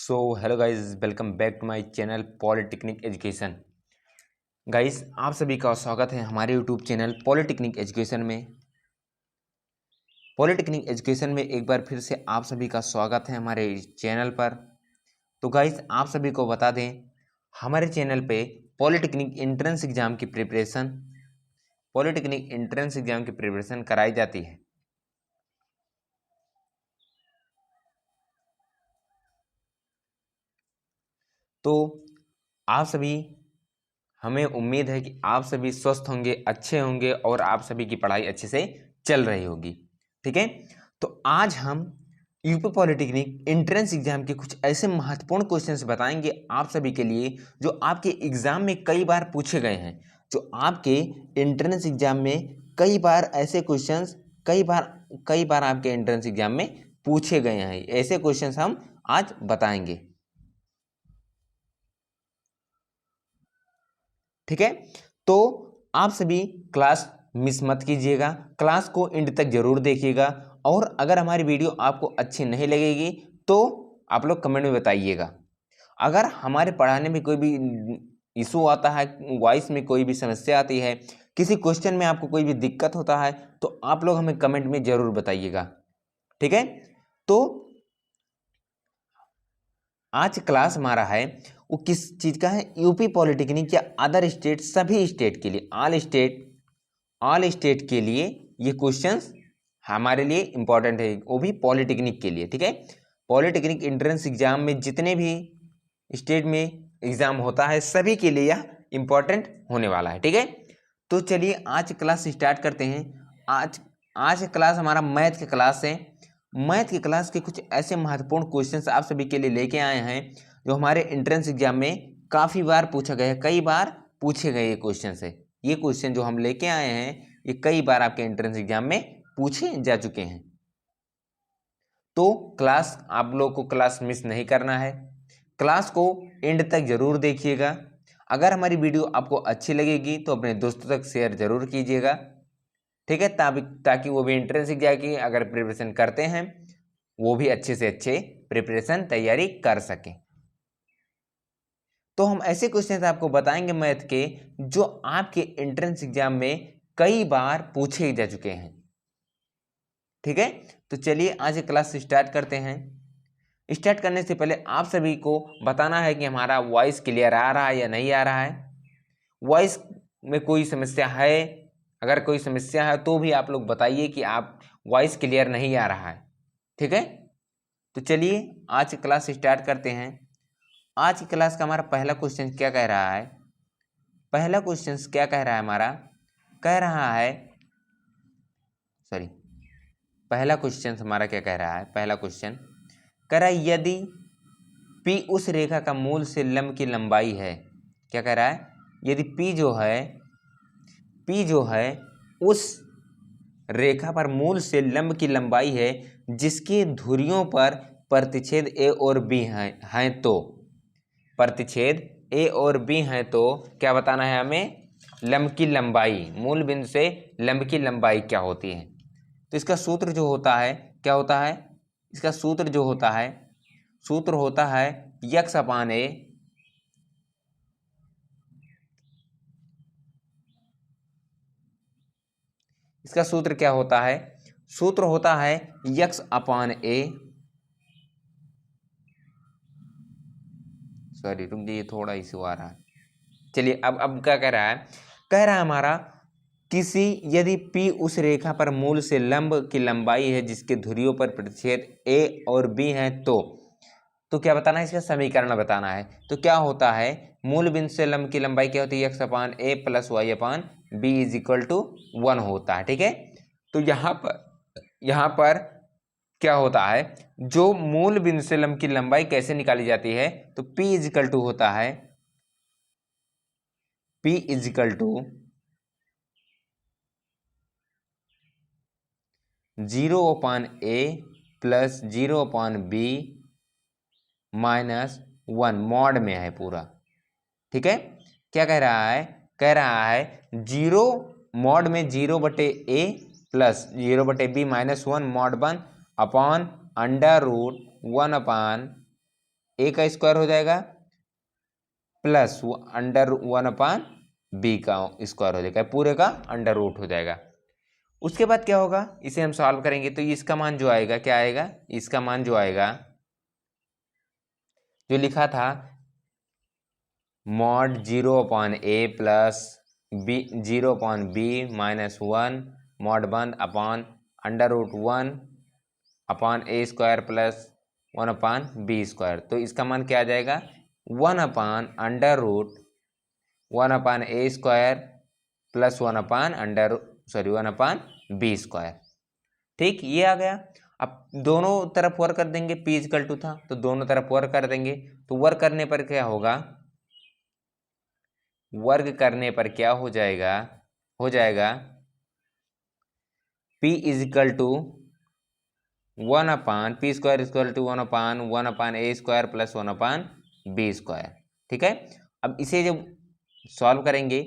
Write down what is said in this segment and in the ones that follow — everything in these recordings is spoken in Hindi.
So hello guys, welcome back to my channel polytechnic education. Guys, आप सभी का स्वागत है हमारे यूट्यूब चैनल पॉलिटेक्निक एजुकेशन में। पॉलिटेक्निक एजुकेशन में एक बार फिर से आप सभी का स्वागत है हमारे चैनल पर। तो गाइज, आप सभी को बता दें, हमारे चैनल पे पॉलिटेक्निक एंट्रेंस एग्जाम की प्रिपरेशन कराई जाती है। तो आप सभी, हमें उम्मीद है कि आप सभी स्वस्थ होंगे, अच्छे होंगे और आप सभी की पढ़ाई अच्छे से चल रही होगी। ठीक है, तो आज हम यूपी पॉलिटेक्निक एंट्रेंस एग्जाम के कुछ ऐसे महत्वपूर्ण क्वेश्चंस बताएंगे आप सभी के लिए, जो आपके एग्जाम में कई बार पूछे गए हैं। जो आपके एंट्रेंस एग्जाम में कई बार ऐसे क्वेश्चंस कई बार आपके एंट्रेंस एग्जाम में पूछे गए हैं। ऐसे क्वेश्चंस हम आज बताएंगे। ठीक है, तो आप सभी क्लास मिस मत कीजिएगा, क्लास को एंड तक जरूर देखिएगा। और अगर हमारी वीडियो आपको अच्छी नहीं लगेगी तो आप लोग कमेंट में बताइएगा। अगर हमारे पढ़ाने में कोई भी इशू आता है, वॉइस में कोई भी समस्या आती है, किसी क्वेश्चन में आपको कोई भी दिक्कत होता है, तो आप लोग हमें कमेंट में जरूर बताइएगा। ठीक है, तो आज क्लास हमारा है वो किस चीज का है? यूपी पॉलिटेक्निक या अदर स्टेट, सभी स्टेट के लिए, ऑल स्टेट के लिए ये क्वेश्चंस हमारे लिए इंपॉर्टेंट है, वो भी पॉलिटेक्निक के लिए। ठीक है, पॉलिटेक्निक एंट्रेंस एग्जाम में जितने भी स्टेट में एग्जाम होता है सभी के लिए यह इंपॉर्टेंट होने वाला है। ठीक है, तो चलिए आज क्लास स्टार्ट करते हैं। आज क्लास हमारा मैथ की क्लास है। मैथ की क्लास के कुछ ऐसे महत्वपूर्ण क्वेश्चंस आप सभी के लिए लेके आए हैं जो हमारे एंट्रेंस एग्जाम में काफ़ी बार पूछा गया है, कई बार पूछे गए ये क्वेश्चन है। ये क्वेश्चन जो हम लेके आए हैं ये कई बार आपके एंट्रेंस एग्जाम में पूछे जा चुके हैं। तो क्लास, आप लोग को क्लास मिस नहीं करना है, क्लास को एंड तक जरूर देखिएगा। अगर हमारी वीडियो आपको अच्छी लगेगी तो अपने दोस्तों तक शेयर जरूर कीजिएगा। ठीक है, ताकि वो भी एंट्रेंस एग्जाम की अगर प्रिपरेशन करते हैं वो भी अच्छे से अच्छे प्रिपरेशन तैयारी कर सकें। तो हम ऐसे क्वेश्चन आपको बताएंगे मैथ के जो आपके एंट्रेंस एग्जाम में कई बार पूछे जा चुके हैं। ठीक है, तो चलिए आज क्लास स्टार्ट करते हैं। स्टार्ट करने से पहले आप सभी को बताना है कि हमारा वॉइस क्लियर आ रहा है या नहीं आ रहा है। वॉइस में कोई समस्या है, अगर कोई समस्या है तो भी आप लोग बताइए कि आप वॉइस क्लियर नहीं आ रहा है। ठीक है, तो चलिए आज क्लास स्टार्ट करते हैं। आज की क्लास का हमारा पहला क्वेश्चन क्या कह रहा है? पहला क्वेश्चन क्या कह रहा है हमारा? कह रहा है, सॉरी, पहला क्वेश्चन हमारा क्या कह रहा है? पहला क्वेश्चन कह रहा है यदि P उस रेखा का मूल से लंब की लंबाई है। क्या कह रहा है? यदि P जो है उस रेखा पर मूल से लंब की लंबाई है जिसके धुरियों पर प्रतिच्छेद A और B हैं तो प्रतिच्छेद A और B हैं तो क्या बताना है हमें? लंब की लंबाई, मूल बिंदु से लंब की लंबाई क्या होती है। तो इसका सूत्र जो होता है क्या होता है? इसका सूत्र जो होता है, सूत्र होता है x अपान a इसका सूत्र क्या होता है? सूत्र होता है x अपान a, सॉरी रुक जाइए, थोड़ा इशू आ रहा है। चलिए अब क्या कह रहा है? कह रहा है हमारा यदि P उस रेखा पर मूल से लंब की लंबाई है जिसके धुरियों पर प्रतिच्छेद A और B है तो क्या बताना है? इसका समीकरण बताना है। तो क्या होता है? मूल बिंदु से लंब की लंबाई क्या होती है? x upon a plus y upon b is equal to 1 होता है। ठीक है, तो यहाँ पर क्या होता है? जो मूल बिंदु से लंब की लंबाई कैसे निकाली जाती है? तो p इज इक्वल टू होता है, p is equal to 0 upon a plus 0 upon b minus 1 mod में है पूरा। ठीक है, क्या कह रहा है? कह रहा है 0 मॉड में 0 बटे ए प्लस 0 बटे b minus 1 mod 1 upon under root 1 upon a का स्क्वायर हो जाएगा प्लस अंडर 1/b का स्क्वायर हो जाएगा, पूरे का अंडर रूट हो जाएगा। उसके बाद क्या होगा, इसे हम सॉल्व करेंगे तो इसका मान जो आएगा क्या आएगा, इसका मान जो आएगा जो लिखा था mod 0/a plus b 0/b minus 1 mod 1 under root 1/a² plus 1/b square. तो इसका मान क्या आ जाएगा 1/अंडर root 1/a² plus 1/b square. ठीक, ये आ गया। अब दोनों तरफ वर्क कर देंगे, p इक्वल टू था तो दोनों तरफ वर्क कर देंगे, तो वर्क करने पर क्या होगा, वर्ग करने पर क्या हो जाएगा, p equal to 1/p² equal to 1/1/a² plus 1/b square. ठीक है, अब इसे जब सॉल्व करेंगे,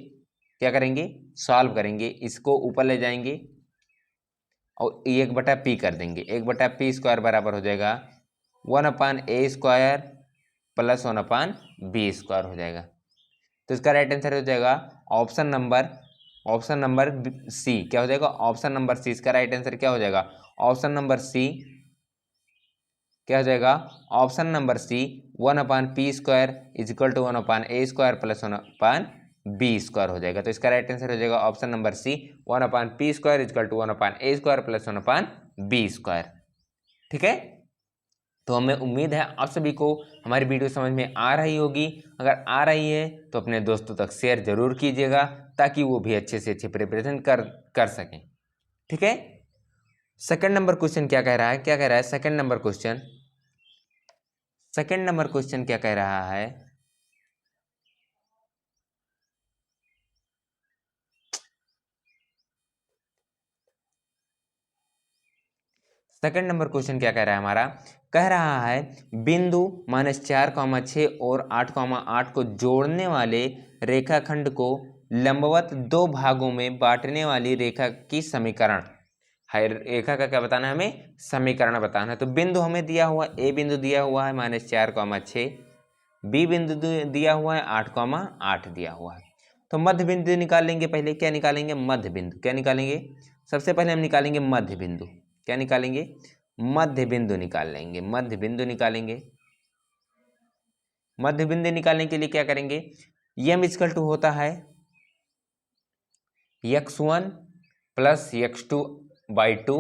क्या करेंगे, सॉल्व करेंगे, इसको ऊपर ले जाएंगे और 1/p कर देंगे, 1/p² बराबर हो जाएगा 1/a² प्लस 1/b स्क्वायर हो जाएगा। तो इसका राइट आंसर हो जाएगा ऑप्शन नंबर सी। क्या हो जाएगा, ऑप्शन नंबर सी। इसका राइट आंसर क्या हो जाएगा, ऑप्शन नंबर सी। क्या हो जाएगा, option number C 1/p² is equal to 1/a² plus 1/b square हो जाएगा। तो इसका राइट आंसर हो जाएगा option number C 1/p² is equal to 1/a² plus 1/b square. ठीक है, तो हमें उम्मीद है आप सभी को हमारी वीडियो समझ में आ रही होगी। अगर आ रही है तो अपने दोस्तों तक शेयर जरूर कीजिएगा ताकि वो भी अच्छे से अच्छे प्रिपरेशन कर सकें। ठीक है, सेकंड नंबर क्वेश्चन क्या कह रहा है, सेकंड नंबर क्वेश्चन क्या कह रहा है, सेकंड नंबर क्वेश्चन क्या कह रहा है हमारा, कह रहा है बिंदु -4,6 और 8,8 को जोड़ने वाले रेखाखंड को लंबवत दो भागों में बांटने वाली रेखा की समीकरण है। रेखा का क्या बताना है, हमें समीकरण बताना है। तो बिंदु हमें दिया हुआ, ए बिंदु दिया हुआ है -4,6, बी बिंदु दिया हुआ है 8,8 दिया हुआ है। तो मध्य बिंदु निकाल लेंगे। पहले क्या निकालेंगे, मध्य बिंदु। क्या निकालेंगे, सबसे पहले हम निकालेंगे मध्य बिंदु। क्या निकालेंगे, मध्य बिंदु निकाल लेंगे, मध्य बिंदु निकालेंगे। मध्य बिंदु निकालने के लिए क्या करेंगे, यम इक्वल टू होता है x1 plus x2/2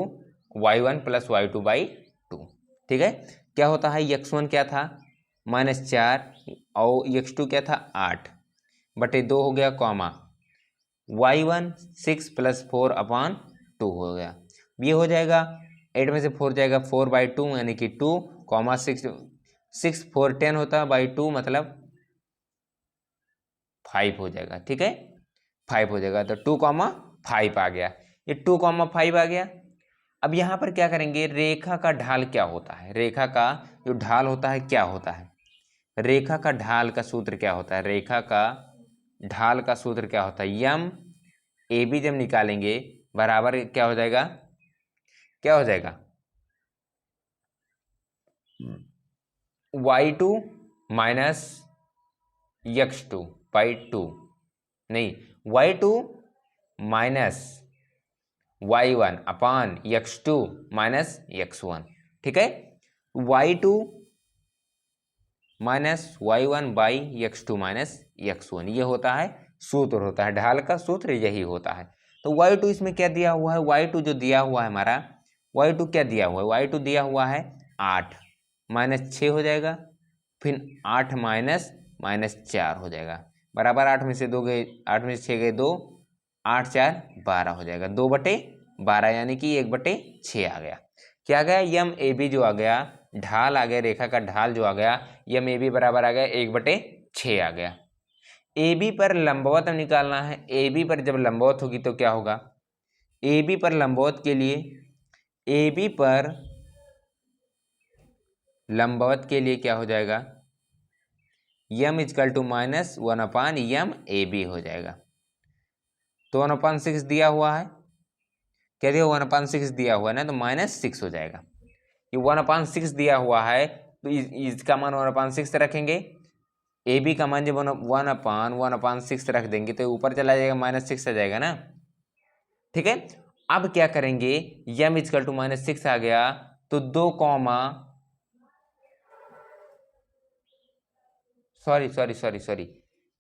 y1 plus y2/2। ठीक है, क्या होता है, x1 क्या था -4 और x2 क्या था 8/2 हो गया, कॉमा y1 6 प्लस 4/2 हो गया। ये हो जाएगा 8 में से 4 जाएगा 4/2 यानी कि 2, कॉमा 6 4 10 होता है /2 मतलब 5 हो जाएगा। ठीक है, 5 हो जाएगा, तो 2,5 आ गया, ये 2,5 आ गया। अब यहाँ पर क्या करेंगे, रेखा का ढाल क्या होता है, रेखा का जो ढाल होता है क्या होता है, रेखा का ढाल का सूत्र क्या होता है, रेखा का ढाल का सूत्र क्या होता है, यम ए बी जब निकालेंगे बराबर क्या हो जाएगा, y2 माइनस x2/2, नहीं y2 minus y1/x2 minus x1। ठीक है, y2 minus y1/x2 minus x1, ये होता है सूत्र, होता है ढाल का सूत्र, यही होता है। तो y2 इसमें क्या दिया हुआ है, y2 जो दिया हुआ है हमारा, y2 क्या दिया हुआ है, y2 दिया हुआ है 8 -6 हो जाएगा, फिर 8 -4 हो जाएगा, बराबर 8 में से 2 गए, 8 में से 6 गए 2, 8 4 12 हो जाएगा, 2/12 यानी कि 1/6 आ गया। क्या आ गया, यम ए बी जो आ गया, ढाल आ गया, रेखा का ढाल जो आ गया, यम ए बी बराबर आ गया 1/6 आ गया। ए बी पर लंबवत निकालना है, ए बी पर जब लंबवत होगी तो क्या होगा, ए बी पर लंबवत के लिए, ए बी पर लंबवत के लिए क्या हो जाएगा, यम इक्वल टू -1/यम ए बी हो जाएगा। तो 1/6 दिया हुआ है, क्या दिया, 1/6 दिया हुआ है ना, तो -6 हो जाएगा। ये 1/6 दिया हुआ है तो इसका मान 1/6 रखेंगे, ए बी का मान जब 1/1/6 रख देंगे तो ऊपर चला जाएगा, -6 आ जाएगा ना। ठीक है, अब क्या करेंगे, यम इजकल टू -6 आ गया तो 2 कॉमा सॉरी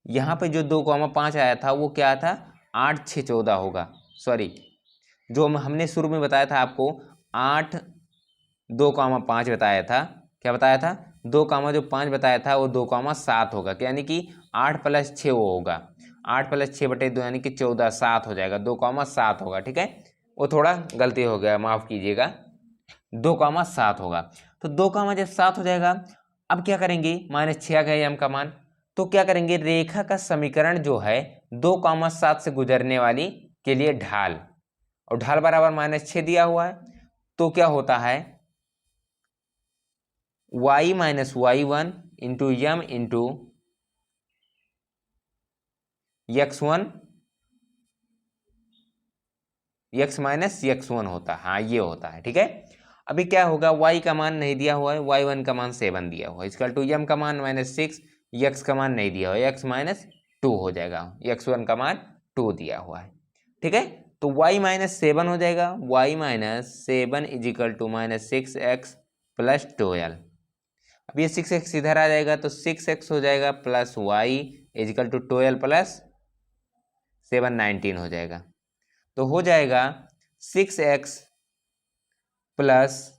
यहाँ पे जो 2,5 आया था वो क्या था, 8 6 14 होगा। सॉरी, जो हमने शुरू में बताया था आपको 8 2,5 बताया था, क्या बताया था, 2,5 बताया था वो 2,7 होगा, यानी कि 8 + 6 वो होगा, 8 + 6/2 यानी कि 14 7 हो जाएगा, 2,7 होगा। ठीक है, वो थोड़ा गलती हो गया, माफ़ कीजिएगा, 2,7 होगा। तो 2,7 हो जाएगा। अब क्या करेंगे, -6 आ गया एम का मान, तो क्या करेंगे, रेखा का समीकरण जो है 2,7 से गुजरने वाली के लिए ढाल, और ढाल बराबर -6 दिया हुआ है, तो क्या होता है, y - y1 into M into x1 x - x1 होता है। हाँ, ये होता है। ठीक है, अभी क्या होगा, y का मान नहीं दिया हुआ है, y1 का मान 7 दिया हुआ है, इसका टू यम का मान -6, x का मान नहीं दिया हुआ है, x - 2 हो जाएगा, x1 का मान 2 दिया हुआ है। ठीक है, तो y - 7 हो जाएगा, y - 7 इजिकल टू -6x + 12। अब ये 6x इधर आ जाएगा तो 6x हो जाएगा प्लस y इजिकल टू 12 + 7 19 हो जाएगा, तो हो जाएगा 6x +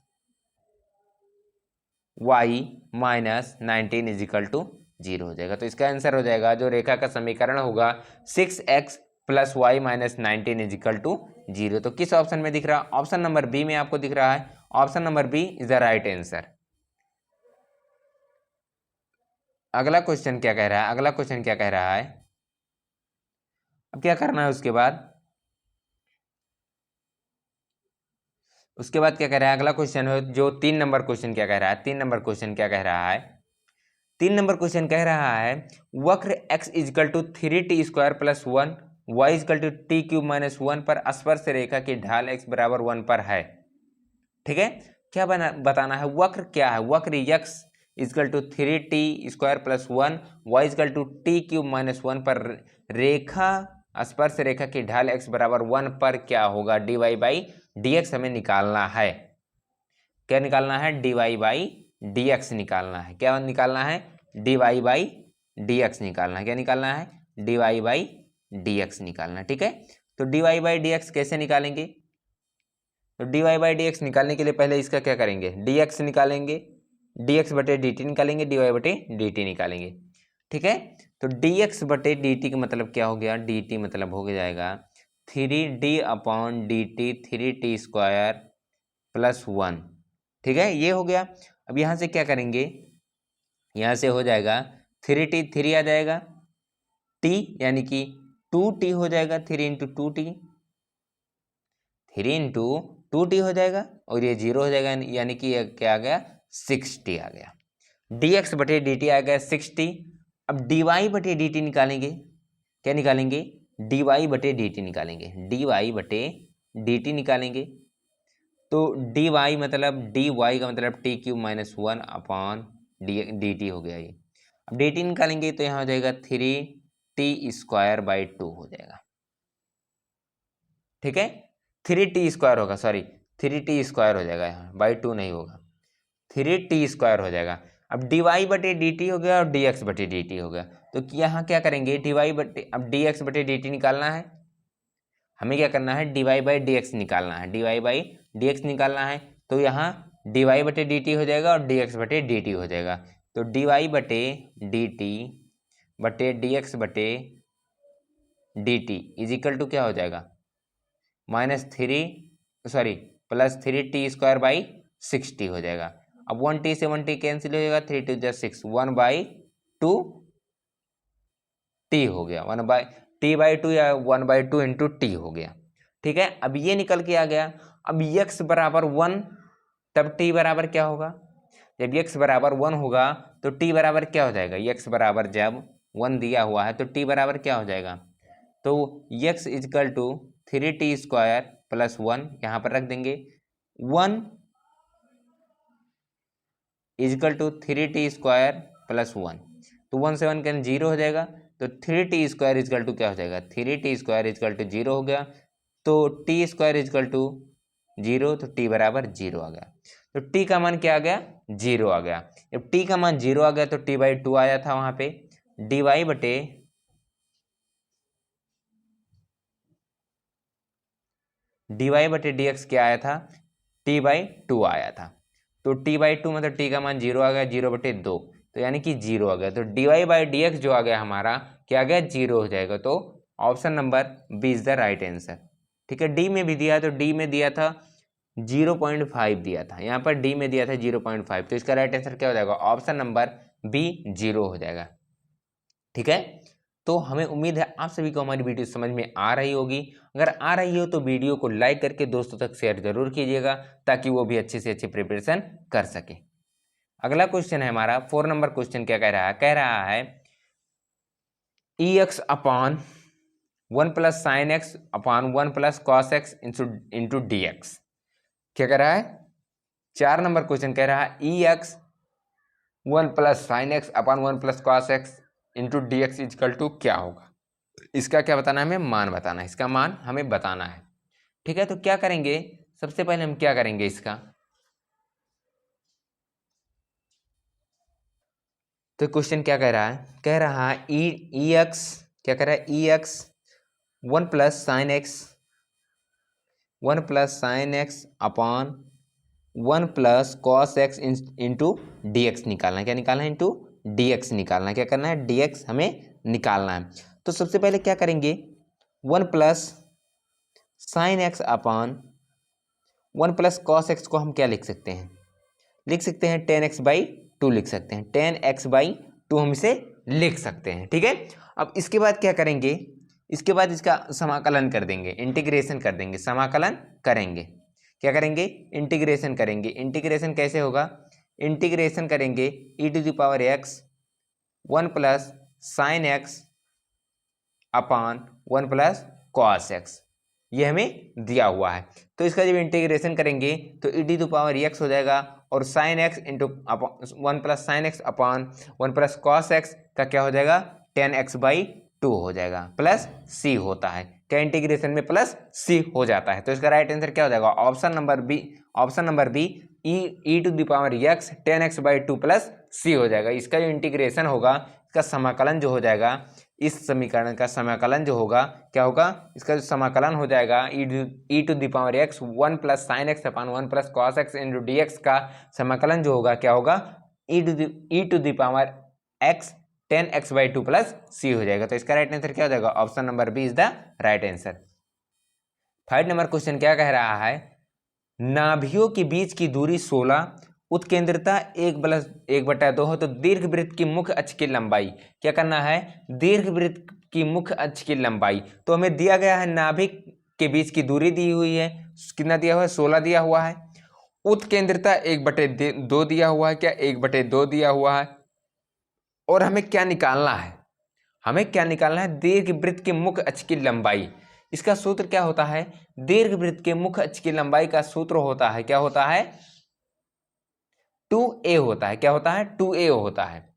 y - 19 इजिकल टू 0 हो जाएगा। तो इसका आंसर हो जाएगा, जो रेखा का समीकरण होगा 6x + y - 19 इजिकल टू 0। तो किस ऑप्शन में दिख रहा है, ऑप्शन नंबर बी में आपको दिख रहा है, option number B is the right answer. अगला क्वेश्चन क्या कह रहा है, अगला क्वेश्चन क्या कह रहा है, अब क्या करना है, उसके बाद क्या कह रहा है, अगला क्वेश्चन है जो 3 नंबर क्वेश्चन क्या कह रहा है, 3 नंबर क्वेश्चन क्या कह रहा है, 3 नंबर क्वेश्चन कह रहा है, वक्र x is equal to 3t² + 1 y is equal to t³ - 1 पर स्पर्श रेखा की ढाल x = 1 पर है। ठीक है, क्या बताना है, वक्र क्या है, वक्र x is equal to 3t² + 1 y is equal to t³ - 1 पर रेखा स्पर्श रेखा की ढाल x = 1 पर क्या होगा, dy/dx हमें निकालना है। क्या निकालना है, dy/dx निकालना है। क्या निकालना है, dy/dx निकालना है। क्या निकालना है, dy/dx निकालना है। ठीक है, तो dy/dx कैसे निकालेंगे, तो dy/dx निकालने के लिए पहले इसका क्या करेंगे, dx निकालेंगे, dx/dt निकालेंगे, dy/dt निकालेंगे। ठीक है, तो dx/dt का मतलब क्या हो गया, dt मतलब हो जाएगा 3d/dt 3t² + 1। ठीक है, ये हो गया। अब यहाँ से क्या करेंगे, यहाँ से हो जाएगा 3t 3 आ जाएगा, t यानी कि 2t हो जाएगा, 3 × 2t, 3 × 2t हो जाएगा, और ये 0 हो जाएगा, यानी कि ये क्या आ गया, 6t आ गया। dx/dt आ गया 6t। अब dy/dt निकालेंगे, क्या निकालेंगे, dy/dt निकालेंगे, dy/dt निकालेंगे, तो dy मतलब dy का मतलब t³ - 1 dt हो गया ये। अब dt निकालेंगे तो यहाँ हो जाएगा 3t² / 2 हो जाएगा। ठीक है, 3t² होगा, सॉरी 3t² हो जाएगा, यहाँ /2 नहीं होगा, 3t² हो जाएगा। अब dy/dt हो गया और dx/dt हो गया, तो यहाँ क्या करेंगे, अब dx/dt निकालना है, हमें क्या करना है, dy/dx निकालना है, dy/dx निकालना है, तो यहाँ dy/dt हो जाएगा और dx/dt हो जाएगा, तो dy/dt/dx/dt इजिकल टू क्या हो जाएगा, +3t² / 6t हो जाएगा। अब 1t से 1t कैंसिल हो जाएगा, 3 × 2 = 6, 1/2t हो गया, t/2 या 1/2 × t हो गया। ठीक है, अब ये निकल के आ गया। अब x = 1 तब t बराबर क्या होगा, जब x = 1 होगा तो t बराबर क्या हो जाएगा, x बराबर जब 1 दिया हुआ है तो t बराबर क्या हो जाएगा, तो x इजकल टू 3t² + 1 यहाँ पर रख देंगे, 1 इजकल टू 3t² प्लस 1, तो 1 से 1 कैंसिल 0 हो जाएगा, तो 3t² इजकल टू क्या हो जाएगा, 3t² इजकल टू 0 हो गया, तो t² इजकल टू 0, तो t बराबर 0 आ गया। तो t का मान क्या आ गया, 0 आ गया। जब t का मान 0 आ गया तो t/2 आया था वहां पे, dy बटे dx क्या आया था, t/2 आया था। तो t/2 मतलब t का मान 0 आ गया, 0/2, तो यानी कि 0 आ गया। तो dy/dx जो आ गया हमारा क्या आ गया, 0 हो जाएगा। तो option number B is the right answer. ठीक है, डी में भी दिया, तो डी में दिया था 0.5 दिया था, यहाँ पर डी में दिया था 0.5, तो इसका राइट आंसर क्या हो जाएगा, ऑप्शन नंबर बी 0 हो जाएगा। ठीक है, तो हमें उम्मीद है आप सभी को हमारी वीडियो समझ में आ रही होगी। अगर आ रही हो तो वीडियो को लाइक करके दोस्तों तक शेयर जरूर कीजिएगा, ताकि वो भी अच्छे से अच्छी प्रिपरेशन कर सके। अगला क्वेश्चन है हमारा 4 नंबर क्वेश्चन, क्या कह रहा है EX upon 1 plus sine x upon 1 plus cos x into DX। क्या कह रहा है, 4 नंबर क्वेश्चन कह रहा है EX 1 plus sine x upon 1 plus cos x into DX is equal to क्या होगा। इसका क्या बताना है, हमें मान बताना है, इसका मान हमें बताना है। ठीक है, तो क्या करेंगे, सबसे पहले हम क्या करेंगे इसका, तो क्वेश्चन क्या कह रहा है EX क्या कह रहा है, EX 1 plus sine x upon 1 plus cos x into DX निकालना है। क्या निकालना है, इंटू DX निकालना है। क्या करना है, DX हमें निकालना है। तो सबसे पहले क्या करेंगे, 1 plus sine x upon 1 plus cos x को हम क्या लिख सकते हैं, 10x/2 लिख सकते हैं, 10x/2 हम इसे लिख सकते हैं। ठीक है, अब इसके बाद क्या करेंगे, इसके बाद इसका समाकलन कर देंगे, इंटीग्रेशन कर देंगे, समाकलन करेंगे। क्या करेंगे, इंटीग्रेशन करेंगे। इंटीग्रेशन कैसे होगा, इंटीग्रेशन करेंगे e⁻x 1 plus sine x upon 1 plus cos x, ये हमें दिया हुआ है। तो इसका जब इंटीग्रेशन करेंगे तो e⁻x हो जाएगा, और sine x into 1 plus sine x upon 1 plus cos x का क्या हो जाएगा, 10x/2 हो जाएगा, प्लस c होता है। क्या इंटीग्रेशन में प्लस c हो जाता है, तो इसका राइट आंसर क्या हो जाएगा, option number B e⁻x 10x/2 plus c हो जाएगा। इसका जो इंटीग्रेशन होगा, इसका समाकलन जो हो जाएगा, इस समीकरण का समाकलन जो होगा क्या होगा, इसका जो समाकलन हो जाएगा e⁻x 1 plus sine x upon 1 plus cos x into DX का समाकलन जो होगा क्या होगा, e⁻x 10x/2 प्लस c हो जाएगा। तो इसका राइट आंसर क्या हो जाएगा, option number B is the right answer. 5 number question क्या कह रहा है, नाभियों के बीच की दूरी 16, उत्केंद्रता 1/2 हो, तो दीर्घवृत्त की मुख्य अक्ष की लंबाई, क्या करना है, दीर्घवृत्त की मुख्य अक्ष की लंबाई। तो हमें दिया गया है नाभिक के बीच की दूरी दी हुई है, कितना दिया हुआ है, 16 दिया हुआ है। उत्केंद्रता 1/2 दिया हुआ है, क्या 1/2 दिया हुआ है। और हमें क्या निकालना है, हमें क्या निकालना है, दीर्घवृत्त के मुख्य अक्ष की लंबाई। इसका सूत्र क्या होता है, दीर्घवृत्त के मुख्य अक्ष की लंबाई का सूत्र होता है, क्या होता है, 2a होता है। क्या होता है, 2a होता है,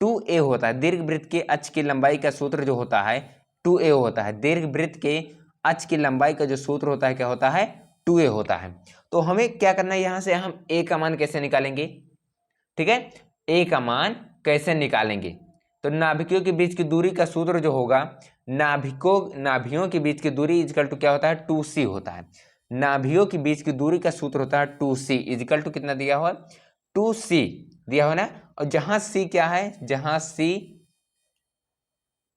2a होता है। दीर्घवृत्त के अक्ष की लंबाई का सूत्र जो होता है 2a होता है। दीर्घवृत्त के अक्ष की लंबाई का जो सूत्र होता है क्या होता है, 2a होता है। तो हमें क्या करना है, यहां से हम a का मान कैसे निकालेंगे, ठीक है, a का मान कैसे निकालेंगे, तो नाभिकों के बीच की दूरी का सूत्र जो होगा, नाभियों के बीच की दूरी इजकल टू क्या होता है, 2c होता है। नाभियों के बीच की दूरी का सूत्र होता है 2c इजकल टू कितना दिया हुआ, 2c दिया हुआ ना। और जहां c क्या है,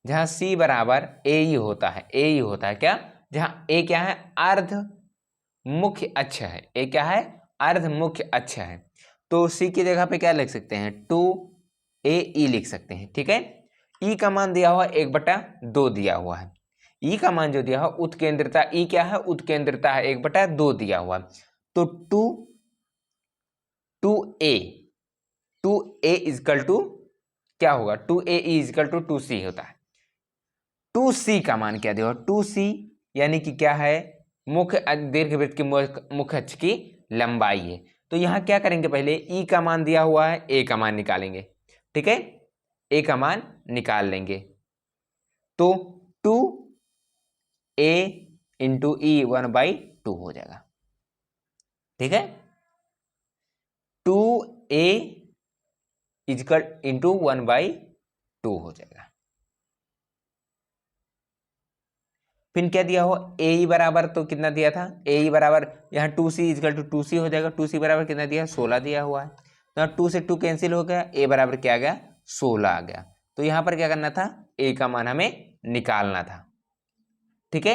जहां c बराबर a ही होता है, a ही होता है। क्या, जहां a क्या है, अर्ध मुख्य अक्ष है, a क्या है, अर्ध मुख्य अक्ष है। तो c की जगह पे क्या लिख सकते हैं, 2ae लिख सकते हैं। ठीक है, e का मान दिया हुआ 1/2 दिया हुआ है। e का मान जो दिया हुआ, उत्केंद्रता e क्या है, उत्केंद्रता है 1/2 दिया हुआ। तो 2a इजकल टू क्या होगा, 2ae इजकल टू 2c होता है। 2c का मान क्या दिया हुआ, 2c यानी कि क्या है, मुख्य दीर्घवृत्त की मुख्य अक्ष की लंबाई है। तो यहाँ क्या करेंगे, पहले ई का मान दिया हुआ है, ए का मान निकालेंगे। ठीक है, ए का मान निकाल लेंगे तो 2a इंटू ई 1/2 हो जाएगा। ठीक है, 2a इजकल इंटू 1/2 हो जाएगा। फिर क्या दिया हो, ए ई बराबर तो कितना दिया था, ए ई बराबर यहाँ 2c इजकल टू 2c हो जाएगा। 2c बराबर कितना दिया, 16 दिया हुआ है। तो 2 से 2 कैंसिल हो गया, ए बराबर क्या आ गया, 16 आ गया। तो यहाँ पर क्या करना था, ए का मान हमें निकालना था। ठीक है,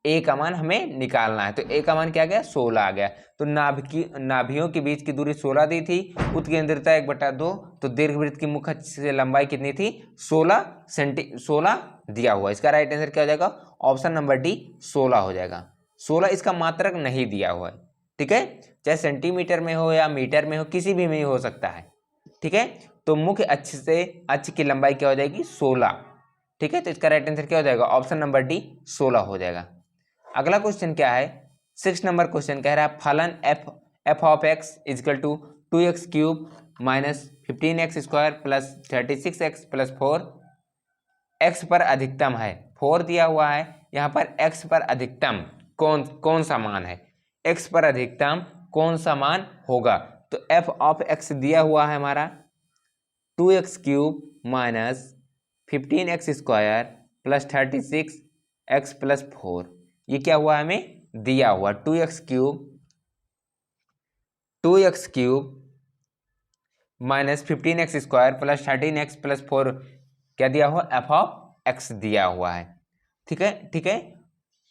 ए का मान हमें निकालना है। तो ए का मान क्या आ गया, 16 आ गया। तो नाभियों के बीच की दूरी 16 दी थी, उत्केंद्रिता 1/2, तो दीर्घवृत्त की मुख्य अक्ष से लंबाई कितनी थी, 16 दिया हुआ। इसका राइट आंसर क्या हो जाएगा, ऑप्शन नंबर डी 16 हो जाएगा। 16 इसका मात्रक नहीं दिया हुआ है। ठीक है, चाहे सेंटीमीटर में हो या मीटर में हो, किसी भी में हो सकता है। ठीक है, तो मुख्य अक्ष से अक्ष की लंबाई क्या हो जाएगी, 16। ठीक है, तो इसका राइट आंसर क्या हो जाएगा, ऑप्शन नंबर डी 16 हो जाएगा। अगला क्वेश्चन क्या है, 6 नंबर क्वेश्चन कह रहा है फलन F of x is equal to 2x cube minus 15x square plus 36x plus 4 x पर अधिकतम है। 4 दिया हुआ है, यहाँ पर एक्स पर अधिकतम कौन सा मान है, एक्स पर अधिकतम कौन सा मान होगा। तो एफ ऑफ एक्स दिया हुआ है हमारा 2x cube minus 15x square plus 36x plus 4। ये क्या हुआ हमें दिया हुआ 2x cube minus 15x square plus 13x plus 4 क्या दिया हुआ, एफ ऑफ एक्स दिया हुआ है। ठीक है, ठीक है,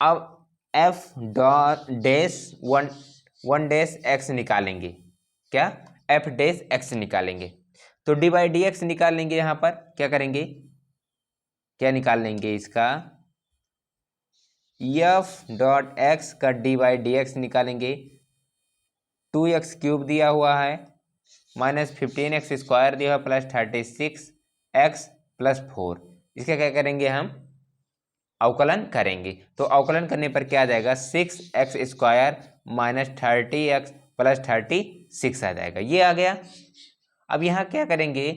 अब F dot dash one dash x निकालेंगे। क्या, एफ डैश एक्स निकालेंगे तो डी बाई डी एक्स निकाल लेंगे। यहाँ पर क्या करेंगे, क्या निकाल लेंगे, इसका एफ डॉट एक्स का डी बाई डी एक्स निकालेंगे। 2x क्यूब दिया हुआ है माइनस 15x स्क्वायर दिया हुआ प्लस 36x प्लस 4। इसका क्या करेंगे, हम अवकलन करेंगे। तो अवकलन करने पर क्या आ जाएगा, 6x square minus 30x plus 36 आ जाएगा। ये आ गया। अब यहाँ क्या करेंगे,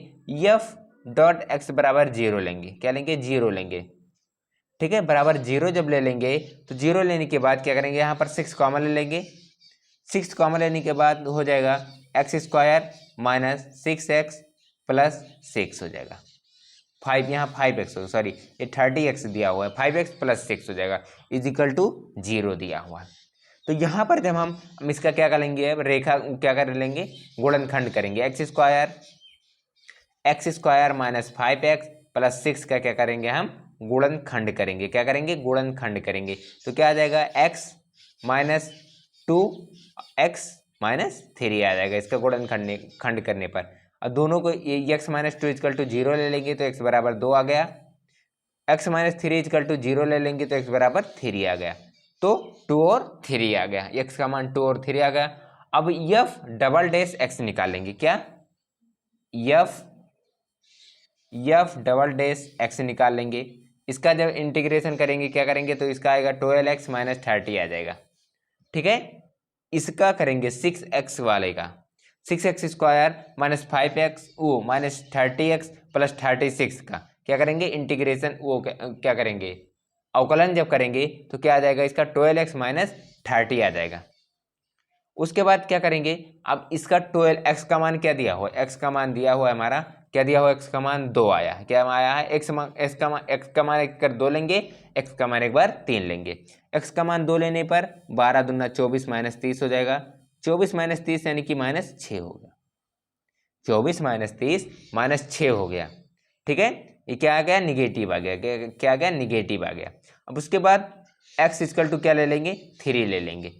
एफ डॉट एक्स बराबर 0 लेंगे। क्या लेंगे, 0 लेंगे। ठीक है, बराबर 0 जब ले लेंगे तो 0 लेने के बाद क्या करेंगे, यहाँ पर 6 कॉमन ले लेंगे। 6 कॉमन लेने के बाद हो जाएगा x square minus 6x plus 6 हो जाएगा। 5 यहाँ 5x हो, सॉरी ये 30x दिया हुआ है, 5x प्लस 6 हो जाएगा इजिकल टू 0 दिया हुआ है। तो यहाँ पर जब हम इसका क्या करेंगे, रेखा क्या कर लेंगे, गुणनखंड करेंगे। X square minus 5x plus 6 का क्या करेंगे, हम गुणनखंड करेंगे। क्या करेंगे, गुणनखंड करेंगे। तो क्या आ जाएगा, x माइनस 2x माइनस 3 आ जाएगा इसका गुणनखंड करने पर। और दोनों को x माइनस 2 इजकल टू 0 ले लेंगे तो x बराबर 2 आ गया। x माइनस 3 इजकल टू 0 ले लेंगे तो x बराबर 3 आ गया। तो 2 और 3 आ गया, x का मान 2 और 3 आ गया। अब f डबल डैश x निकालेंगे। क्या, f डबल डैश x निकाल लेंगे। इसका जब इंटीग्रेशन करेंगे क्या करेंगे, तो इसका आएगा 12x माइनस 30 आ जाएगा। ठीक है, इसका करेंगे 6x वाले का, 6x स्क्वायर माइनस 5x वो माइनस 30x प्लस 36 का क्या करेंगे, इंटीग्रेशन वो क्या करेंगे, अवकलन जब करेंगे तो क्या आ जाएगा, इसका 12x माइनस 30 आ जाएगा। उसके बाद क्या करेंगे, अब इसका 12x का मान क्या दिया हुआ, x का मान दिया हुआ है हमारा, क्या दिया हुआ, x का मान 2 आया है। क्या आया है, x का मान एक कर 2 लेंगे, x का मान एक बार 3 लेंगे। x का मान 2 लेने पर 12 दूना 24 माइनस 30 हो जाएगा। 24 माइनस 30 यानी कि माइनस 6 हो गया। 24 माइनस 30 माइनस 6 हो गया। ठीक है, ये क्या आ गया, निगेटिव आ गया। क्या आ गया, निगेटिव आ गया। अब उसके बाद x इक्वल टू क्या ले लेंगे, 3 ले लेंगे।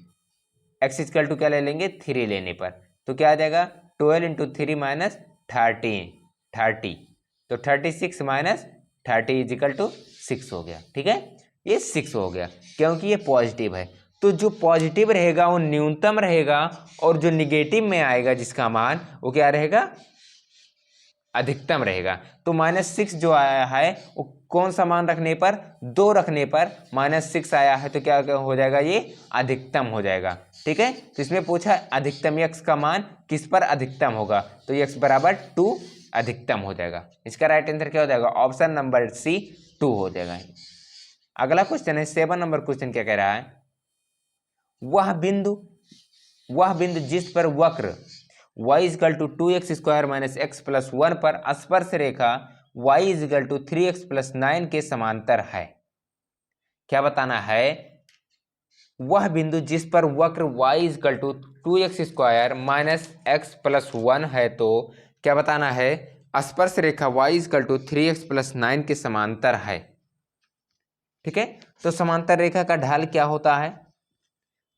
x इक्वल टू क्या ले लेंगे, 3 लेने पर तो क्या आ जाएगा, 12 इंटू 3 माइनस 30 तो 36 माइनस 30 इजिकल टू 6 हो गया। ठीक है, ये 6 हो गया क्योंकि ये पॉजिटिव है। तो जो पॉजिटिव रहेगा वो न्यूनतम रहेगा और जो निगेटिव में आएगा जिसका मान वो क्या रहेगा, अधिकतम रहेगा। तो -6 जो आया है वो कौन सा मान रखने पर, 2 रखने पर -6 आया है तो क्या हो जाएगा, ये अधिकतम हो जाएगा। ठीक है। तो इसमें पूछा अधिकतम x का मान किस पर अधिकतम होगा, तो x बराबर 2 अधिकतम हो जाएगा। इसका राइट आंसर क्या हो जाएगा, ऑप्शन नंबर सी 2 हो जाएगा। अगला क्वेश्चन है 7 नंबर क्वेश्चन क्या कह रहा है, वह बिंदु जिस पर वक्र y is equal to 2x² minus x plus 1 पर स्पर्श रेखा y is equal to 3x plus 9 के समांतर है। क्या बताना है, वह बिंदु जिस पर वक्र y is equal to 2x² minus x plus 1 है, तो क्या बताना है, स्पर्श रेखा y is equal to 3x plus 9 के समांतर है। ठीक है, तो समांतर रेखा का ढाल क्या होता है,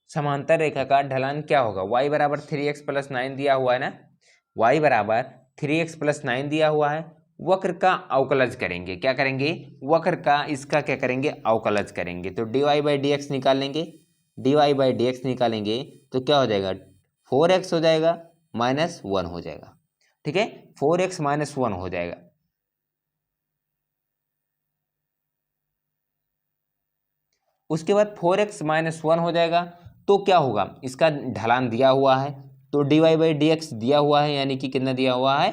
समांतर रेखा का ढलान क्या होगा, y बराबर 3x प्लस 9 दिया हुआ है ना, y बराबर 3x प्लस 9 दिया हुआ है। वक्र का अवकलज करेंगे, क्या करेंगे, वक्र का इसका क्या करेंगे, अवकलज करेंगे। तो dy बाई डी एक्स निकालेंगे, dy बाई डी एक्स निकालेंगे तो क्या हो जाएगा, 4x हो जाएगा माइनस 1 हो जाएगा। ठीक है, 4x माइनस 1 हो जाएगा। उसके बाद 4x माइनस 1 हो जाएगा तो क्या होगा, इसका ढलान दिया हुआ है, तो dy बाई डी एक्स दिया हुआ है, यानी कि कितना दिया हुआ है,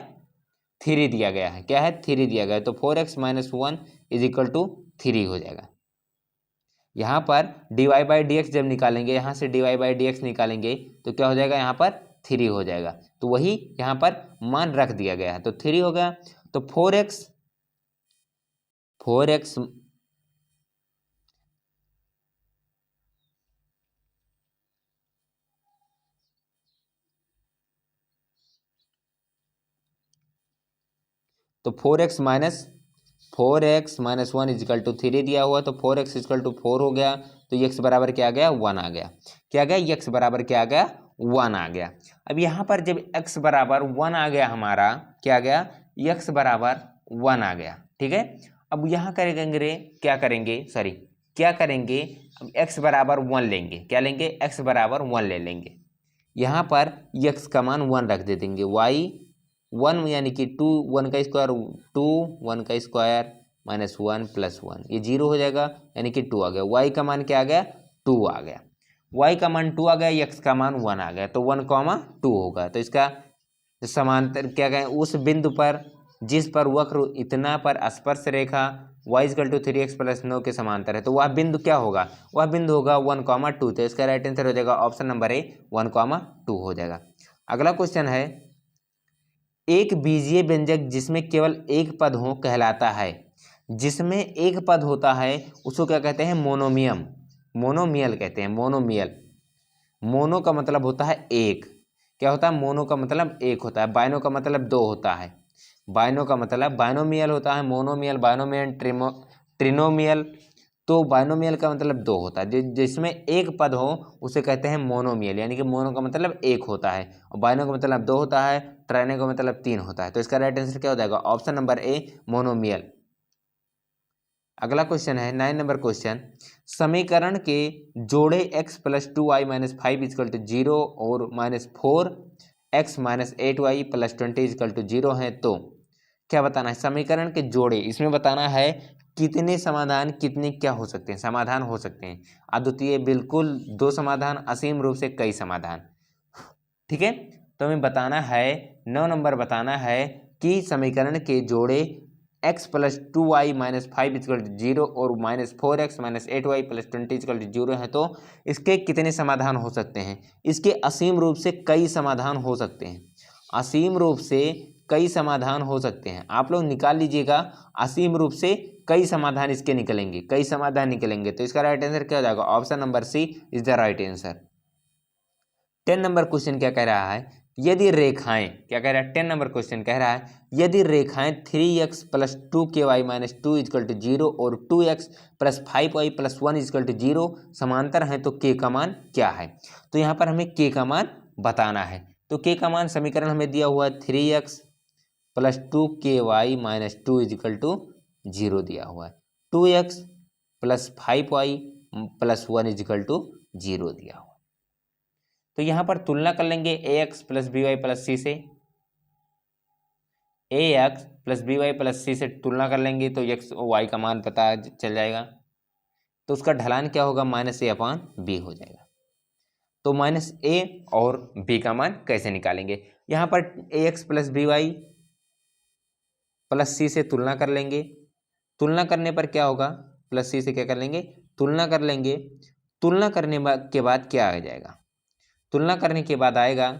3 दिया गया है। क्या है, 3 दिया गया है, तो 4x minus 1 is equal to 3 हो जाएगा। यहाँ पर dy बाई डी एक्स जब निकालेंगे, यहाँ से dy बाई डी एक्स निकालेंगे तो क्या हो जाएगा, यहाँ पर 3 हो जाएगा। तो वही यहाँ पर मान रख दिया गया है, तो 3 हो गया। तो 4x तो 4x माइनस 1 इजिकल टू 3 दिया हुआ, तो 4x इजिकल टू 4 हो गया। तो x बराबर क्या आ गया, 1 आ गया। क्या आ गया, x बराबर क्या आ गया, 1 आ गया। अब यहाँ पर जब x बराबर 1 आ गया हमारा, क्या आ गया, x बराबर 1 आ गया। ठीक है, अब यहाँ करेंगे, क्या करेंगे, अब x बराबर 1 लेंगे, क्या लेंगे, x बराबर 1 ले लेंगे। यहाँ पर x का मान 1 रख दे देंगे, y 1 यानी कि 2, 1 का स्क्वायर 2, 1 का स्क्वायर माइनस 1 प्लस 1, ये 0 हो जाएगा, यानी कि 2 आ गया। y का मान क्या आ गया, 2 आ गया। y का मान 2 आ गया, x का मान 1 आ गया, तो 1, 2 होगा। तो इसका समांतर क्या कहें, उस बिंदु पर जिस पर वक्र इतना पर स्पर्श रेखा y is equal to 3x plus 9 के समांतर है, तो वह बिंदु क्या होगा, वह बिंदु होगा 1, 2। तो इसका राइट आंसर हो जाएगा ऑप्शन नंबर ए 1, 2 हो जाएगा। अगला क्वेश्चन है, एक बीजीय व्यंजक जिसमें केवल एक पद हो कहलाता है। जिसमें एक पद होता है उसको क्या कहते हैं, मोनोमियल कहते हैं, मोनो का मतलब होता है एक, क्या होता है, मोनो का मतलब एक होता है, बाइनो का मतलब 2 होता है, बाइनो का मतलब बाइनोमियल होता है, मोनोमियल, बाइनोमियल, ट्रिनोमियल। तो बाइनोमियल का मतलब 2 होता है, जिसमें एक पद हो उसे कहते हैं मोनोमियल, यानी कि मोनो का मतलब एक होता है और बाइनो का मतलब 2 होता है, ट्राइनो का मतलब 3 होता है। तो इसका राइट आंसर क्या हो जाएगा, ऑप्शन नंबर ए मोनोमियल। अगला क्वेश्चन है 9 नंबर क्वेश्चन, समीकरण के जोड़े x plus 2y minus 5 is equal to 0 और minus 4x minus 8y plus 20 is equal to 0 है, तो क्या बताना है, समीकरण के जोड़े, इसमें बताना है कितने समाधान, कितने क्या हो सकते हैं, समाधान हो सकते हैं, अद्वितीय बिल्कुल 2 समाधान, असीम रूप से कई समाधान। ठीक है, तो हमें बताना है 9 नंबर बताना है कि समीकरण के जोड़े x plus 2y minus 5 is equal to 0 और minus 4x minus 8y plus 20 is equal to 0 है, तो इसके कितने समाधान हो सकते हैं, इसके असीम रूप से कई समाधान हो सकते हैं, असीम रूप से कई समाधान हो सकते हैं। आप लोग निकाल लीजिएगा, असीम रूप से कई समाधान इसके निकलेंगे, कई समाधान निकलेंगे। तो इसका राइट आंसर क्या हो जाएगा, option number C is the right answer. 10 number question क्या कह रहा है, यदि रेखाएं, क्या कह रहा है, 10 नंबर क्वेश्चन कह रहा है, यदि रेखाएं 3x plus 2ky minus 2 is equal to 0 और 2x plus 5y plus 1 is equal to 0 समांतर हैं, तो k का मान क्या है। तो यहाँ पर हमें k का मान बताना है। तो k का मान समीकरण हमें दिया हुआ है 3x plus 2ky minus 2 is equal to 0 दिया हुआ है, 2x plus 5y plus 1 is equal to 0 दिया हुआ है। तो यहाँ पर तुलना कर लेंगे ax plus B Y plus C से, ax plus B Y plus C से तुलना कर लेंगे तो x और y का मान पता चल जाएगा। तो उसका ढलान क्या होगा, माइनस a अपॉन बी हो जाएगा। तो माइनस ए और बी का मान कैसे निकालेंगे? यहाँ पर A X plus B Y plus C से तुलना कर लेंगे। तुलना करने पर क्या होगा? प्लस सी से क्या कर लेंगे? तुलना कर लेंगे। तुलना करने के बाद क्या आ जाएगा? तुलना करने के बाद आएगा,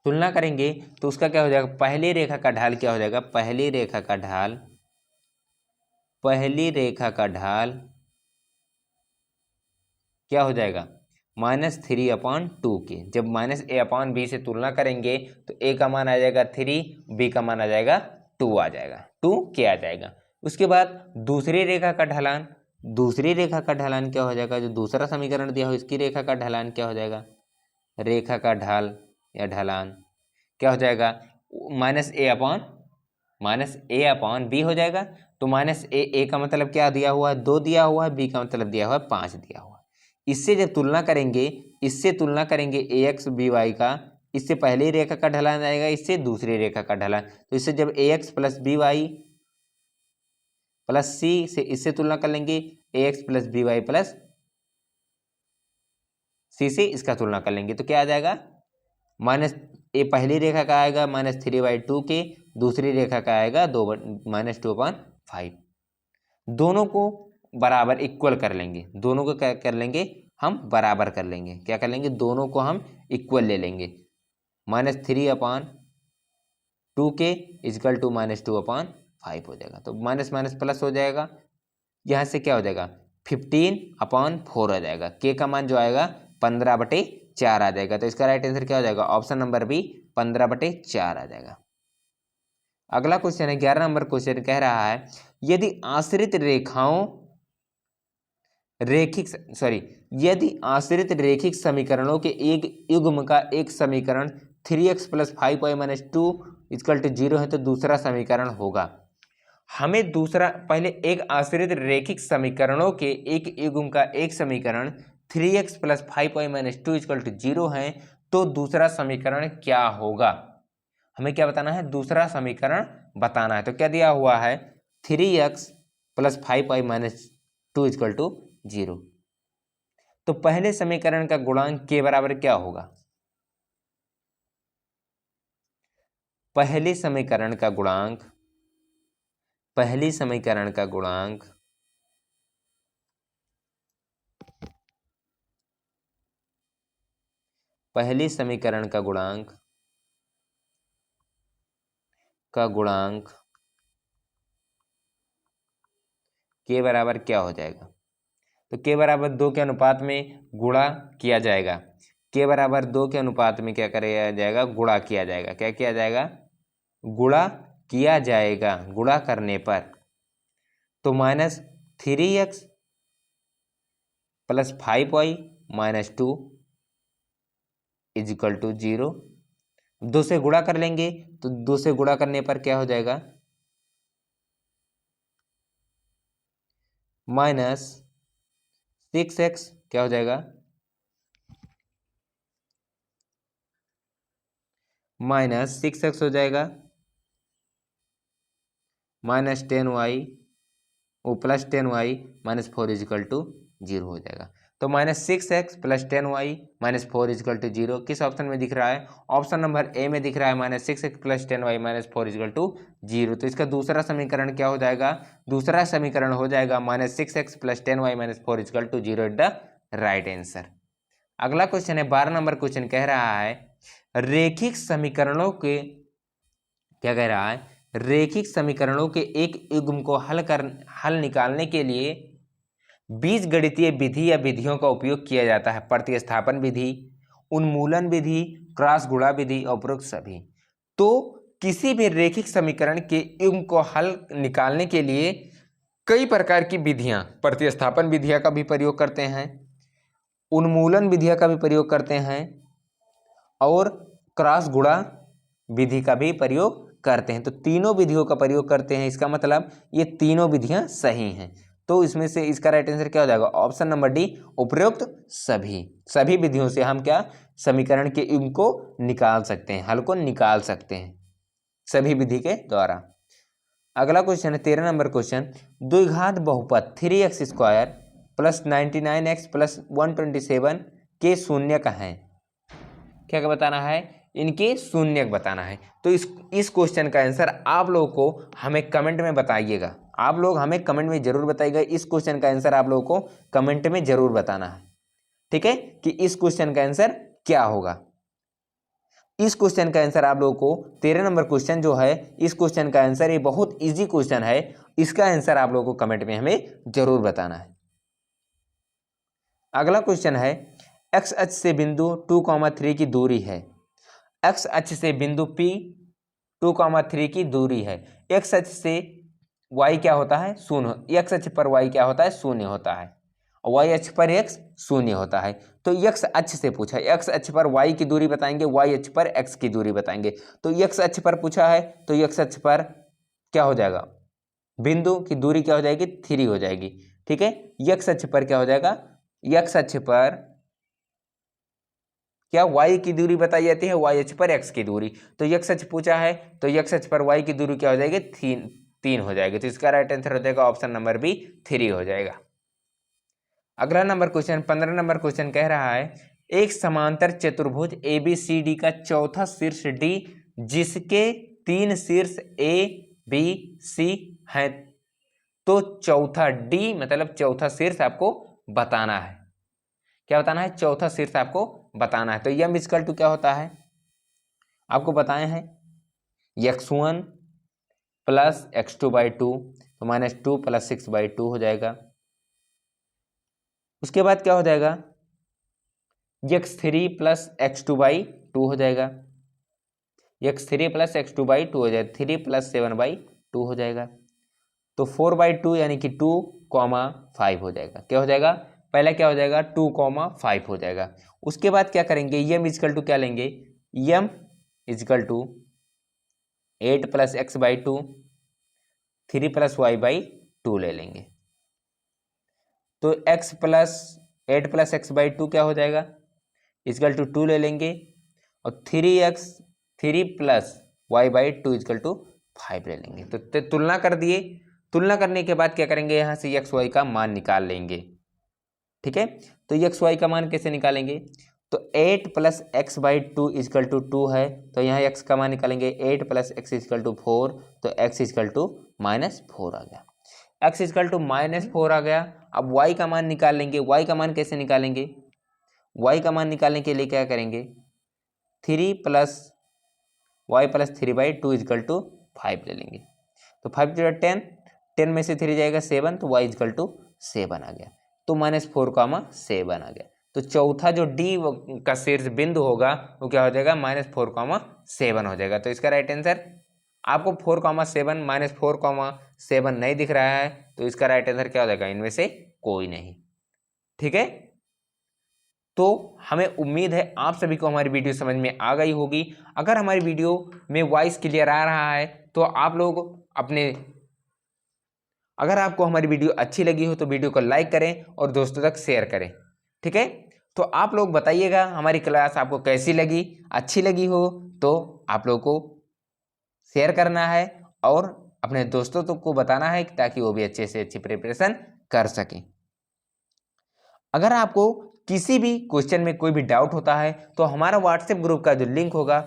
तुलना करेंगे तो उसका क्या हो जाएगा? पहली रेखा का ढाल क्या हो जाएगा? पहली रेखा का ढाल, पहली रेखा का ढाल क्या हो जाएगा? -3/2 के। जब -a/b से तुलना करेंगे तो a का मान आ जाएगा 3, b का मान आ जाएगा 2 आ जाएगा, 2 के आ जाएगा। उसके बाद दूसरी रेखा का ढलान, दूसरी रेखा का ढलान क्या हो जाएगा? जो दूसरा समीकरण दिया हो इसकी रेखा का ढलान क्या हो जाएगा? रेखा का ढाल या ढलान क्या हो जाएगा? -a/b हो जाएगा। तो -a का मतलब क्या दिया हुआ है? 2 दिया हुआ है, b का मतलब दिया हुआ है 5 दिया हुआ है। इससे जब तुलना करेंगे, इससे तुलना करेंगे ए एक्स बी वाई का, इससे पहली रेखा का ढलान आएगा, इससे दूसरी रेखा का ढलान। तो इससे जब A X plus B Y plus C से इससे तुलना कर लेंगे, A X plus B Y plus C से इसका तुलना कर लेंगे तो क्या आ जाएगा? माइनस ए पहली रेखा का आएगा -3/2 के, दूसरी रेखा का आएगा -2/5। दोनों को बराबर इक्वल कर लेंगे, दोनों को क्या कर लेंगे? हम बराबर कर लेंगे। क्या कर लेंगे? दोनों को हम इक्वल ले लेंगे। -3/2 के इजकल टू -2/5 हो जाएगा। तो माइनस माइनस प्लस हो जाएगा। यहाँ से क्या हो जाएगा? 15/4 आ जाएगा। के का मान जो आएगा 15/4 आ जाएगा। तो इसका राइट आंसर क्या हो जाएगा? ऑप्शन नंबर बी 15/4 आ जाएगा। अगला क्वेश्चन है 11 नंबर क्वेश्चन कह रहा है यदि आश्रित रेखाओं यदि आश्रित रेखिक समीकरणों के एक युग्म का एक समीकरण 3x + 5y - 2 = 0 है तो दूसरा समीकरण होगा। हमें दूसरा, पहले एक आश्रित रेखिक समीकरणों के एक युग्म का एक समीकरण 3x + 5y - 2 = 0 है तो दूसरा समीकरण क्या होगा? हमें क्या बताना है? दूसरा समीकरण बताना है। तो क्या दिया हुआ है? 3x + 5y - 2 = 0। तो पहले समीकरण का गुणांक के बराबर क्या होगा? पहले समीकरण का गुणांक, पहली समीकरण का गुणांक पहली समीकरण का गुणांक के बराबर क्या हो जाएगा? तो के बराबर 2 के अनुपात में गुणा किया जाएगा। के बराबर 2 के अनुपात में क्या किया जाएगा? गुणा किया जाएगा। क्या किया जाएगा? गुणा किया जाएगा। गुणा करने पर तो -3x + 5y - 2 = 0। 2 से गुणा कर लेंगे तो 2 से गुणा करने पर क्या हो जाएगा? -6x क्या हो जाएगा? -6x हो जाएगा -10y + 10y - 4 = 0 हो जाएगा। तो -6x + 10y - 4 = 0 किस ऑप्शन में दिख रहा है? ऑप्शन नंबर ए में दिख रहा है -6x + 10y - 4 = 0। तो इसका दूसरा समीकरण क्या हो जाएगा? दूसरा समीकरण हो जाएगा -6x + 10y - 4 = 0 is the right answer. अगला क्वेश्चन है 12 नंबर क्वेश्चन कह रहा है रेखिक समीकरणों के, क्या कह रहा है? रेखिक समीकरणों के एक युग्म को हल निकालने के लिए बीजगणितीय विधि या विधियों का उपयोग किया जाता है। प्रतिस्थापन विधि, उन्मूलन विधि, क्रॉस गुणा विधि, उपरोक्त सभी। तो किसी भी रेखिक समीकरण के युग्म को हल निकालने के लिए कई प्रकार की विधियां, प्रतिस्थापन विधियां का भी प्रयोग करते हैं, उन्मूलन विधियां का भी प्रयोग करते हैं और क्रॉस गुणा विधि का भी प्रयोग करते हैं। तो तीनों विधियों का प्रयोग करते हैं, इसका मतलब ये तीनों विधियां सही हैं। तो इसमें से इसका राइट आंसर क्या हो जाएगा? ऑप्शन नंबर डी उपरोक्त सभी विधियों से हम क्या समीकरण के युग्म को निकाल सकते हैं, हल को निकाल सकते हैं सभी विधि के द्वारा। अगला क्वेश्चन है 13 नंबर क्वेश्चन द्विघात बहुपद 3x² प्लस 99x प्लस 127 के शून्यक हैं। क्या क्या बताना है? इनके शून्यक बताना है। तो इस क्वेश्चन का आंसर आप लोगों को हमें कमेंट में बताइएगा। आप लोग हमें कमेंट में जरूर बताइएगा। इस क्वेश्चन का आंसर आप लोगों को कमेंट में जरूर बताना है, ठीक है, कि इस क्वेश्चन का आंसर क्या होगा। इस क्वेश्चन का आंसर आप लोगों को 13 नंबर क्वेश्चन जो है, इस क्वेश्चन का आंसर ये बहुत इजी क्वेश्चन है। इसका आंसर आप लोगों को कमेंट में हमें जरूर बताना है। अगला क्वेश्चन है, एक्स अक्ष से बिंदु 2,3 की दूरी है। एक्स अक्ष से बिंदु P 2,3 की दूरी है। एक्स अक्ष से y क्या होता है? शून्य। एक्स अक्ष पर y क्या होता है? शून्य होता है। और y अक्ष पर x शून्य होता है। तो x अक्ष से पूछा, x अक्ष पर y की दूरी बताएंगे, y अक्ष पर x की दूरी बताएंगे। तो x अक्ष पर पूछा है तो x अक्ष पर क्या हो जाएगा? बिंदु की दूरी क्या हो जाएगी? 3 हो जाएगी, ठीक है। x अक्ष पर क्या हो जाएगा? x अक्ष पर क्या y की दूरी बताई जाती है? y अक्ष पर x की दूरी। तो x अक्ष पूछा है तो x अक्ष पर y की दूरी क्या हो जाएगी? 3 हो जाएगी। तो इसका राइट आंसर हो जाएगा ऑप्शन नंबर बी 3 हो जाएगा। अगला नंबर क्वेश्चन 15 नंबर क्वेश्चन कह रहा है, एक समांतर चतुर्भुज ABCD का चौथा शीर्ष D जिसके 3 शीर्ष ABC हैं, तो चौथा D मतलब चौथा शीर्ष आपको बताना है। क्या बताना है? चौथा शीर्ष आपको बताना है। तो यम इक्वल टू क्या होता है? आपको बताए हैं x1 प्लस x2/2, तो -2 प्लस 6/2 हो जाएगा। उसके बाद क्या हो जाएगा? x3 प्लस x2/2 हो जाएगा। x3 प्लस x2/2 हो जाएगा। 3 प्लस 7/2 हो जाएगा। तो 4/2 यानी कि 2,5 हो जाएगा। क्या हो जाएगा? पहला क्या हो जाएगा? 2,5 हो जाएगा। उसके बाद क्या करेंगे? यम इक्वल टू क्या लेंगे? M equal to 8 plus x/2 3 plus y/2 ले लेंगे। तो x प्लस 8 प्लस x/2 क्या हो जाएगा? इक्वल टू 2 ले लेंगे और 3 प्लस y/2 इक्वल टू 5 ले लेंगे। तो तुलना कर दिए। तुलना करने के बाद क्या करेंगे? यहाँ से x y का मान निकाल लेंगे, ठीक है। तो x y का मान कैसे निकालेंगे? तो 8 प्लस x/2 इक्वल टू 2 है, तो यहाँ x का मान निकालेंगे। 8 प्लस x इक्वल टू 4, तो x इक्वल टू -4 आ गया। x इक्वल टू -4 आ गया। अब y का मान निकाल लेंगे। y का मान कैसे निकालेंगे? y का मान निकालने के लिए क्या करेंगे? 3 plus y plus 3/2 equal to 5 ले लेंगे। तो 5 × 10, 10 में से 3 जाएगा 7, तो y इक्वल टू 7 आ गया। तो -4,7 आ गया। तो चौथा जो D का शीर्ष बिंदु होगा वो क्या हो जाएगा? -4,7 हो जाएगा। तो इसका राइट आंसर आपको 4,7 -4,7 नहीं दिख रहा है, तो इसका राइट आंसर क्या हो जाएगा? इनमें से कोई नहीं, ठीक है। तो हमें उम्मीद है आप सभी को हमारी वीडियो समझ में आ गई होगी। अगर हमारी वीडियो में वॉइस क्लियर आ रहा है तो आप लोग अगर आपको हमारी वीडियो अच्छी लगी हो तो वीडियो को लाइक करें और दोस्तों तक शेयर करें, ठीक है। तो आप लोग बताइएगा हमारी क्लास आपको कैसी लगी। अच्छी लगी हो तो आप लोगों को शेयर करना है और अपने दोस्तों को बताना है ताकि वो भी अच्छे से अच्छी प्रिपरेशन कर सकें। अगर आपको किसी भी क्वेश्चन में कोई भी डाउट होता है तो हमारा व्हाट्सएप ग्रुप का जो लिंक होगा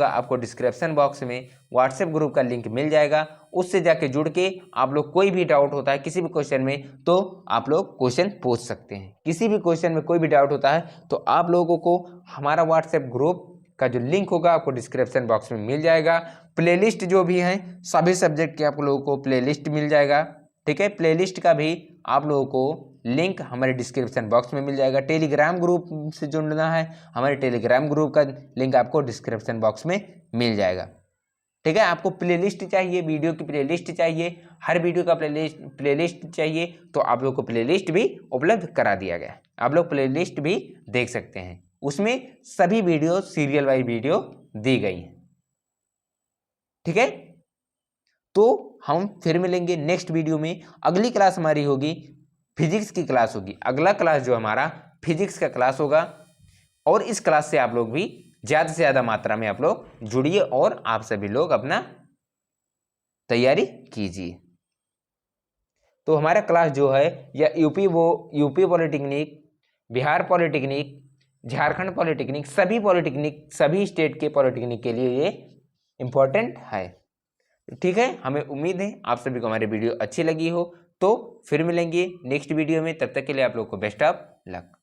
आपको डिस्क्रिप्शन बॉक्स में व्हाट्सएप ग्रुप का लिंक मिल जाएगा। उससे जाके जुड़ के आप लोग कोई भी डाउट होता है किसी भी क्वेश्चन में तो आप लोग क्वेश्चन पूछ सकते हैं। किसी भी क्वेश्चन में कोई भी डाउट होता है तो आप लोगों को हमारा व्हाट्सएप ग्रुप का जो लिंक होगा आपको डिस्क्रिप्शन बॉक्स में मिल जाएगा। प्लेलिस्ट जो भी हैं सभी सब्जेक्ट के आप लोगों को प्लेलिस्ट मिल जाएगा, ठीक है। प्लेलिस्ट का भी आप लोगों को लिंक हमारे डिस्क्रिप्शन बॉक्स में मिल जाएगा। टेलीग्राम ग्रुप से जुड़ना है, हमारे टेलीग्राम ग्रुप का लिंक आपको डिस्क्रिप्शन बॉक्स में मिल जाएगा, ठीक है। आपको प्लेलिस्ट चाहिए, वीडियो की प्लेलिस्ट चाहिए, हर वीडियो का प्लेलिस्ट चाहिए तो आप लोग को प्लेलिस्ट भी उपलब्ध करा दिया गया है। आप लोग प्लेलिस्ट भी देख सकते हैं, उसमें सभी वीडियो सीरियल वाइज वीडियो दी गई है, ठीक है। तो हम फिर मिलेंगे नेक्स्ट वीडियो में। अगली क्लास हमारी होगी फिजिक्स की क्लास होगी। अगला क्लास जो हमारा फिजिक्स का क्लास होगा और इस क्लास से आप लोग भी ज़्यादा से ज़्यादा मात्रा में आप लोग जुड़िए और आप सभी लोग अपना तैयारी कीजिए। तो हमारा क्लास जो है या UP polytechnic, Bihar polytechnic, Jharkhand polytechnic, सभी स्टेट के पॉलिटेक्निक के लिए ये इम्पोर्टेंट है। ठीक है, हमें उम्मीद है आप सभी को हमारी वीडियो अच्छी लगी हो। तो फिर मिलेंगे नेक्स्ट वीडियो में, तब तक के लिए आप लोग को बेस्ट ऑफ लक।